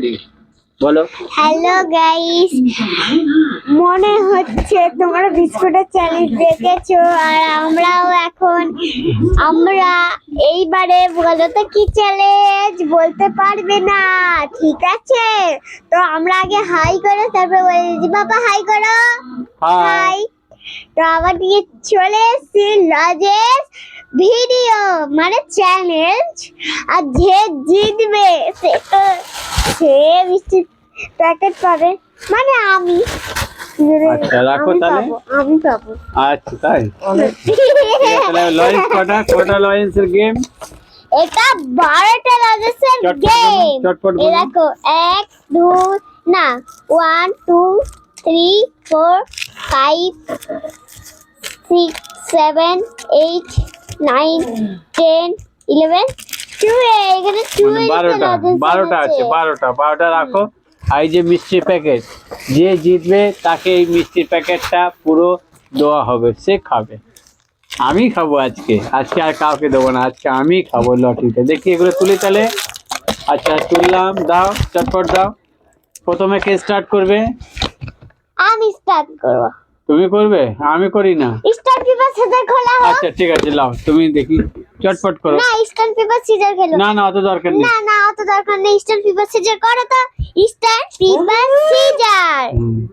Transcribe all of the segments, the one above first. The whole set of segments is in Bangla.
রেডি বলো। হ্যালো গাইস, মনে হচ্ছে তোমরা বিস্কুটের চ্যালেঞ্জ দেখেছো, আর আমরা এইবারে বলো তো কি চ্যালেঞ্জ, বলতে পারবে না, ঠিক আছে? তো আমরা আগে হাই করে তারপরে বলছি বাবা হাই করো। হাই। তো আবার দিয়ে চলে এসেছি লজেস ভিডিও মানে চ্যালেঞ্জ, আর যে জিতবে সে মিষ্টি প্যাকেট পাবে, মানে আমি। আচ্ছা রাখো তাহলে। আমি পাবো। আচ্ছা তাই তাহলে লয়েন্স কটা লয়েন্সের গেম? এটা 12টা লজেসের গেম। এই দেখো 1 2 না 1 2 3 4 5 6 7 8 9 10 11 এখানে 12টা আছে। 12টা রাখো। আর এই যে মিষ্টির প্যাকেট, যে জিতবে তাকে এই মিষ্টির প্যাকেটটা পুরো দেওয়া হবে, সে খাবে। আমি খাবো আজকে আর কাউকে দেবো না, আজকে আমি খাবো লটারিতে। দেখি এগুলো তুলি তাহলে। আচ্ছা তুললাম, দাও চটপট দাও। প্রথমে কে স্টার্ট করবে? আমি স্টার্ট করব। তুমি করবে? আমি করি না। স্টার পেপার সিজার খেলা হোক। আচ্ছা ঠিক আছে, লাও তুমি দেখি চটপট করো। না স্টার পেপার সিজার খেলো। না অত দরকার নেই। না অত দরকার নেই, স্টার পেপার সিজার করো তো। Star paper scissor.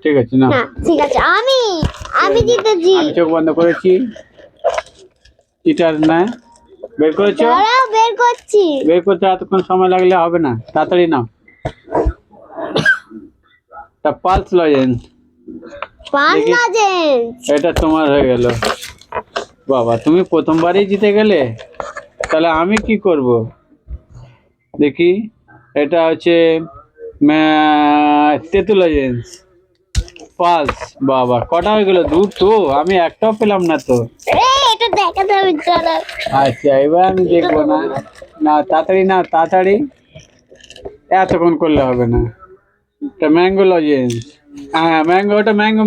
ঠিক আছে না ঠিক আছে, আমি জিতেছি। আমি চোখ বন্ধ করেছি। চিটার না বের করেছো? দাঁড়াও বের করছি। বের করতে এতক্ষণ সময় লাগলে হবে না, তাড়াতাড়ি নাও। তা পালস লজেন্স, এটা তোমার হয়ে গেল। বাবা তুমি প্রথমবারই জিতে গেলে, তাহলে আমি কি করব দেখি। এটা হচ্ছে তেঁতুল লজেন্স পালস। বাবা কটা হয়ে গেল? দুটো, আমি একটাও পেলাম না তো। এটা দেখাতে হবে। আচ্ছা এবার আমি দেখবো না তাড়াতাড়ি এতক্ষণ করলে হবে না। এটা ম্যাঙ্গো লজেন্স। হ্যাঁ ম্যাঙ্গো, ওটা ম্যাঙ্গো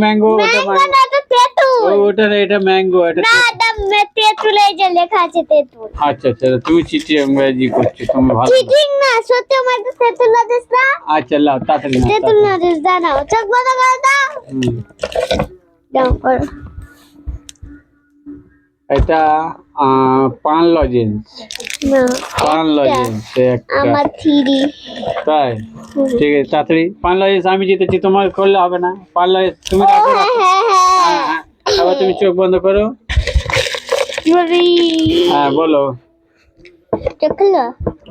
ওটা না, এটা ম্যাঙ্গো, এটা তেঁতুল। এই যে লেখা আছে তেঁতুল। আচ্ছা তুমি চিটিংবাজি করছো, তুমি ভালো চিটিং না, সত্যি আমার তো তেঁতুল লজেস না। আচ্ছা লাও তাড়াতাড়ি নাও। তেঁতুল লজেস দাও, চোখ বন্ধ করে দাও। দাও করো। এটা পান লজেন্স। না পান লজেন্স একটা আমার 3 তাই। ঠিক আছে তাড়াতাড়ি। পান লজেন্স আমি জিতেছি, তোমার করলে হবে না। পান লজেন্স তুমি রাখো। হ্যাঁ আবার তুমি চোখ বন্ধ করো। হ্যাঁ বলো।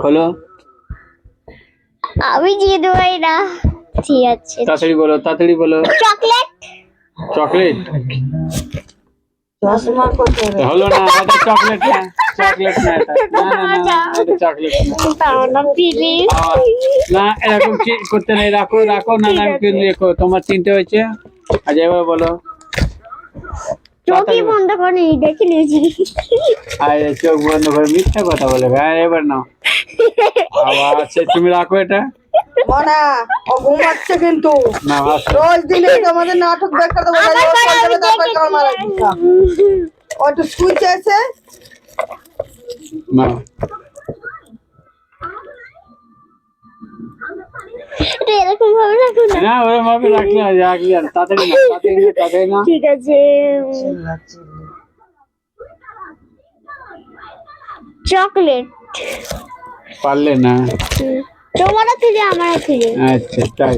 খোলো। আমি জিতবই না। ঠিক আছে তাড়াতাড়ি বলো। চকলেট হলো না, এটা চকলেট না। এটা চকলেট না। এরকম করতে নেই, রাখো না আমি লেখো। তোমার 3টে হয়েছে। আচ্ছা এবার বলো। চোখই বন্ধ করে দেখে নিয়েছি। আরে চোখ বন্ধ করে মিথ্যা কথা বলে। হ্যাঁ এবার নাও। আবার তুমি রাখো এটা। মনা ও ঘুমাচ্ছে কিন্তু না রোজ দিনে আমাদের নাটক দেখাতে ও একটু সুইচ আছে না। এরকম ভাবে রাখো না। না ওরকম ভাবে রাখলে আর তাড়াতাড়ি না। ঠিক আছে। চকলেট পারলে না। তোমারও থেকে আমারও থেকে। আচ্ছা তাই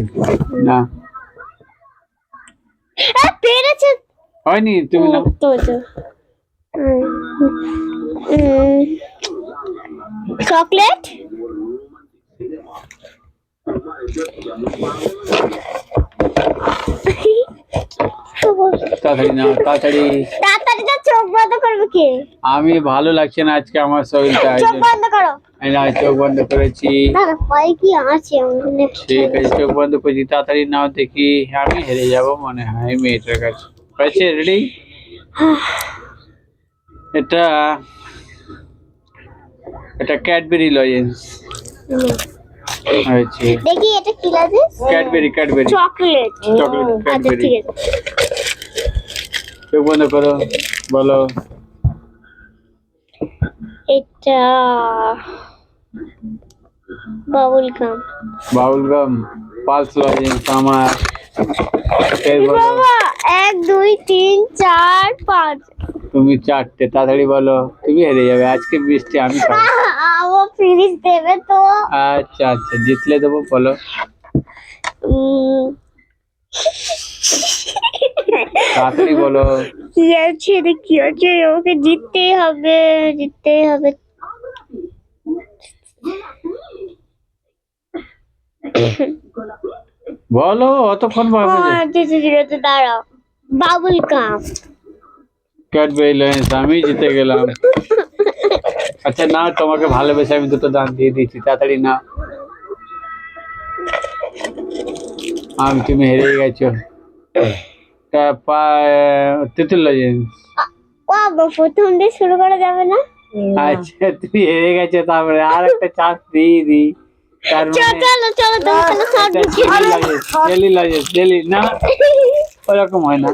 না, পেরেছে। হয়নি তুমি না। তো চকলেট তাড়াতাড়ি না, চোখ বন্ধ করবে কে? আমি ভালো লাগছে না আজকে আমার শরীরটা। চোখ বন্ধ করো। চোখ বন্ধ করেছি। কি আছে? ঠিক আছে চোখ বন্ধ করেছি। তাড়াতাড়ি নাও দেখি, আমি হেরে যাব মনে হয় মেয়েটার কাছে। হয়েছে রেডি? এটা ক্যাডবেরি লজেন্স হয়েছে। দেখি এটা কি লাগে? Cadbury chocolate. আচ্ছা ঠিক আছে। চোখ বন্ধ করো, বলো। এটা বাবুল গাম। বাউল গাম, পালস লজেন্স আমার। এর বলো। বাবা 1 2 3 4 5। তুমি চারটে, তাড়াতাড়ি বলো, তুমি হেরে যাবে আজকে মিষ্টি আমি খাবো। ও ফিনিশ দেবে তো। আচ্ছা আচ্ছা, জিতলে দেবো, বলো। তাড়াতাড়ি বলো। কি আছে রে, কি আছে, ওকে জিততেই হবে, জিততেই হবে। বলো, অতক্ষণ ভাবে যে। ঠিক আছে, দাঁড়াও। বাবুল গাম। ক্যাডবেরি লজেন্স, আমি জিতে গেলাম। আচ্ছা না, তোমাকে ভালোবেসে আমি দুটো দান দিয়ে দিচ্ছি, তাড়াতাড়ি না। তুমি হেরে গেছো। তেঁতুল লজেন্স। বাবা প্রথম দিয়ে শুরু করা যাবে না? আচ্ছা তুমি হেরে গেছো, তারপরে আর একটা চান্স দিয়ে দিই। তার চলো চলো তুমি তাহলে সব ডেলি লজেন্স, ডেলি না, ওরকম হয় না।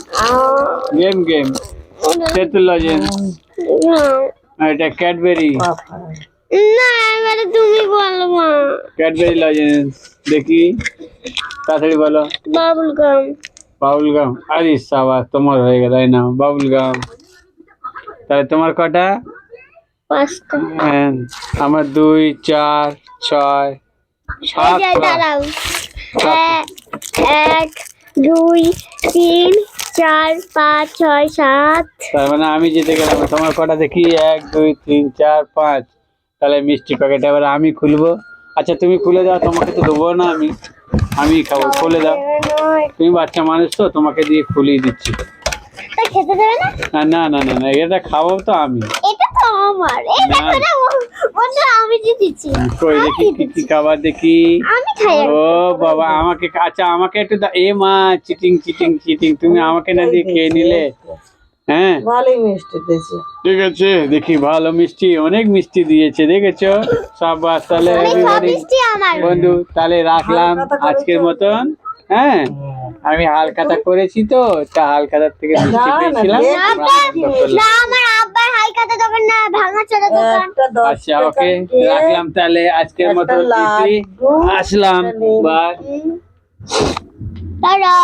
গেম গেম, তেঁতুল লজেন্স, এটা ক্যাডবেরি। না এবারে তুমি বলো মা। ক্যাডবেরি লজেন্স, দেখি তাড়াতাড়ি বলো। বাবুল গাম। বাবুল গাম, আরে সাবাস, তোমার হয়ে গেল, তাই না? বাবুল গাম। তাহলে তোমার কটা? 5টা। আমার 2 4 6 7। দাঁড়াও। 1 2 3 4 5 6 7। তার মানে আমি জিতে গেলাম। তোমার কটা দেখি? 1 2 3 4 5। তাহলে মিষ্টি প্যাকেট এবার আমি খুলবো। আচ্ছা তুমি খুলে দাও, তোমাকে তো দেবো না আমি খাবো, খুলে দাও। তুমি বাচ্চা মানুষ তো, তোমাকে দিয়ে খুলিয়ে দিচ্ছি। খেতে দেবে না? না না না না, এটা খাবো তো আমি। এটা তো আমার, এই না। দেখো না, ওটা আমি জিতেছি। কই দেখি কি কি খাবার দেখি। আমি খাই। ও বাবা, আমাকে, আচ্ছা আমাকে একটু এ মা, চিটিং চিটিং চিটিং, তুমি আমাকে না দিয়ে খেয়ে নিলে। হ্যাঁ ভালোই মিষ্টি দিয়েছে। ঠিক আছে, দেখি ভালো মিষ্টি, অনেক মিষ্টি দিয়েছে, দেখেছো? সাবাস, তাহলে সব মিষ্টি আমার। বন্ধু তাহলে রাখলাম আজকের মতন। হ্যাঁ, আমি হালখাতা করেছি তো, তা হালখাতার থেকে মিষ্টি পেয়েছিলাম। না আমার আব্বার হাই খাতা দোকান না, ভাঙা চোরা দোকান। আচ্ছা ওকে, রাখলাম তাহলে আজকের মতো। আসলাম, বাই। টাটা।